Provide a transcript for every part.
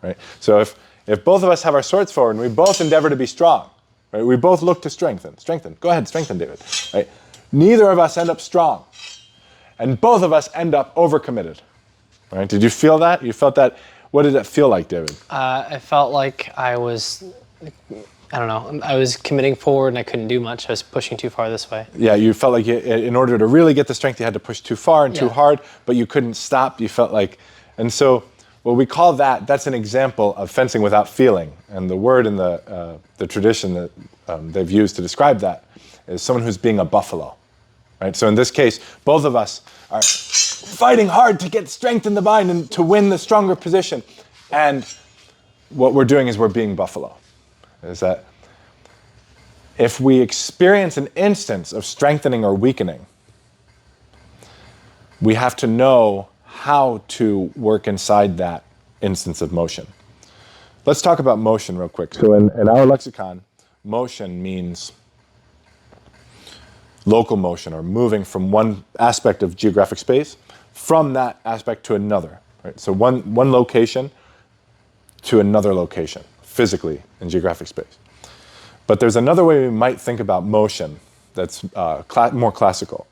right? So if both of us have our swords forward and we both endeavor to be strong, right? We both look to strengthen. Go ahead, strengthen, David. Right? Neither of us end up strong, and both of us end up overcommitted. Right? Did you feel that? You felt that? What did it feel like, David? I felt like I was committing forward and I couldn't do much. I was pushing too far this way. Yeah, you felt like in order to really get the strength, you had to push too far and too hard, but you couldn't stop. You felt like, and so what we call that's an example of fencing without feeling. And the word in the tradition that they've used to describe that is someone who's being a buffalo. Right? So in this case, both of us are fighting hard to get strength in the bind and to win the stronger position. And what we're doing is we're being buffalo. Is that if we experience an instance of strengthening or weakening, we have to know how to work inside that instance of motion. Let's talk about motion real quick. So in our lexicon, motion means local motion, or moving from one aspect of geographic space from that aspect to another. Right? So one location to another location, physically in geographic space. But there's another way we might think about motion that's more classical,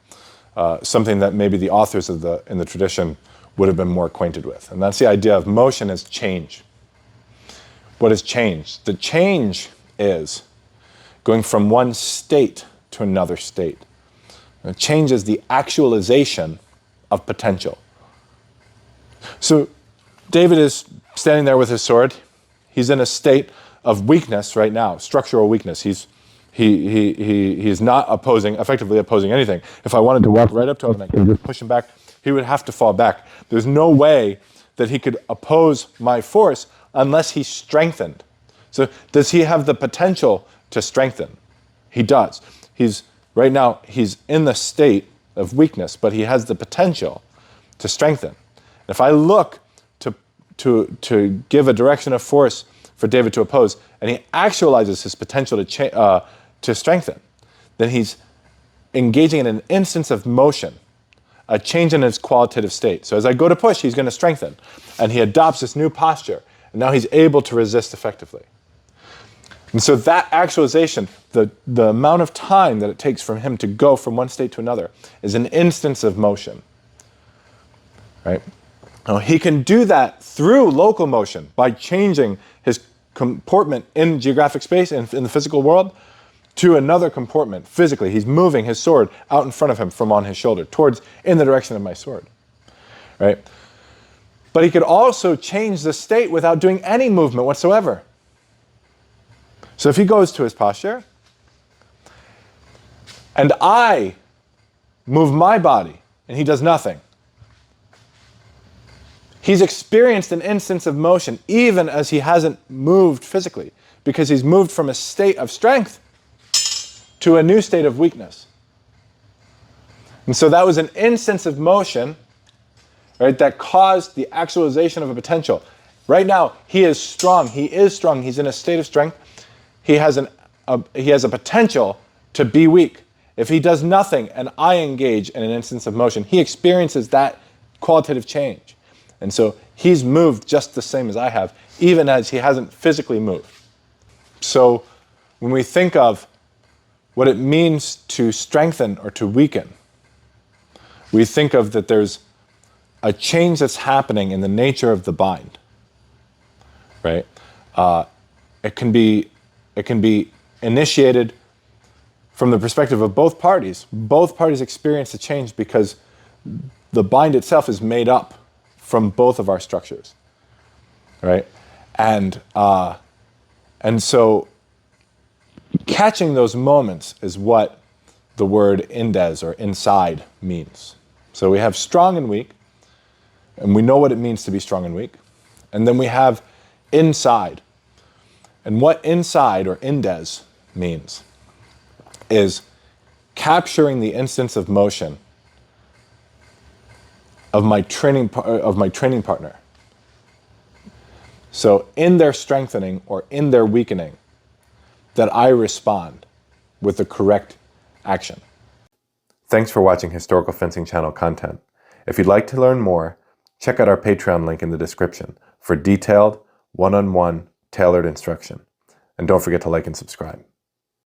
something that maybe the authors in the tradition would have been more acquainted with. And that's the idea of motion as change. What is change? The change is going from one state to another state. And change is the actualization of potential. So David is standing there with his sword. He's in a state of weakness right now, structural weakness. He's not effectively opposing anything. If I wanted to walk right up to him and I could just push him back, he would have to fall back. There's no way that he could oppose my force unless he strengthened. So does he have the potential to strengthen? He does. Right now, he's in the state of weakness, but he has the potential to strengthen. If I look to give a direction of force for David to oppose, and he actualizes his potential to strengthen, then he's engaging in an instance of motion, a change in his qualitative state. So as I go to push, he's going to strengthen, and he adopts this new posture, and now he's able to resist effectively. And so that actualization, the amount of time that it takes for him to go from one state to another, is an instance of motion. Right? Now, he can do that through local motion by changing his comportment in geographic space and in the physical world to another comportment physically. He's moving his sword out in front of him from on his shoulder in the direction of my sword. Right? But he could also change the state without doing any movement whatsoever. So if he goes to his posture, and I move my body, and he does nothing, he's experienced an instance of motion even as he hasn't moved physically, because he's moved from a state of strength to a new state of weakness. And so that was an instance of motion, right, that caused the actualization of a potential. Right now, he is strong. He's in a state of strength. He has a potential to be weak. If he does nothing and I engage in an instance of motion, he experiences that qualitative change. And so he's moved just the same as I have, even as he hasn't physically moved. So when we think of what it means to strengthen or to weaken, we think of that there's a change that's happening in the nature of the bind. Right? It can be initiated from the perspective of both parties. Both parties experience the change because the bind itself is made up from both of our structures, right? And so catching those moments is what the word indes, or inside, means. So we have strong and weak, and we know what it means to be strong and weak. And then we have inside. And what inside, or indes, means is capturing the instance of motion of my training partner. So in their strengthening or in their weakening, that I respond with the correct action. Thanks for watching Historical Fencing Channel content. If you'd like to learn more, check out our Patreon link in the description for detailed, one-on-one tailored instruction. And don't forget to like and subscribe.